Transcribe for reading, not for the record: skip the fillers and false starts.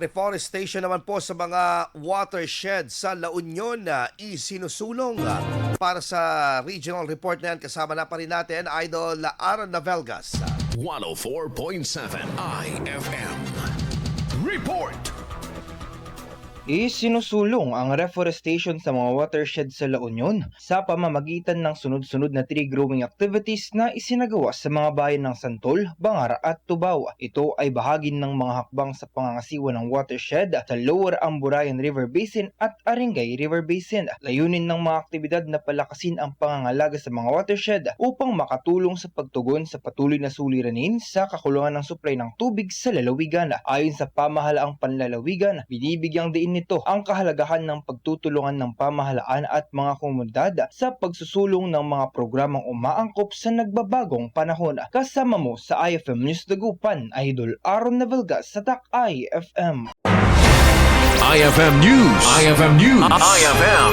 Reforestation naman po sa mga watershed sa La Union na isinusulong. Para sa regional report na yan, kasama na pa rin natin, Idol Aaron Navelgas. 104.7 IFM. Report! Isinusulong ang reforestation sa mga watershed sa La Union sa pamamagitan ng sunod-sunod na tree growing activities na isinagawa sa mga bayan ng Santol, Bangara at Tubao. Ito ay bahagi ng mga hakbang sa pangangasiwa ng watershed sa Lower Amburayan River Basin at Aringay River Basin. Layunin ng mga aktibidad na palakasin ang pangangalaga sa mga watershed upang makatulong sa pagtugon sa patuloy na suliranin sa kakulangan ng supply ng tubig sa lalawigan. Ayon sa pamahalaang panlalawigan, binibigyang diin nito ang kahalagahan ng pagtutulungan ng pamahalaan at mga komunidad sa pagsusulong ng mga programang umaangkop sa nagbabagong panahon. Kasama mo sa IFM News Dagupan, Idol Aaron Navelgas sa TAC IFM. IFM News. IFM News. IFM.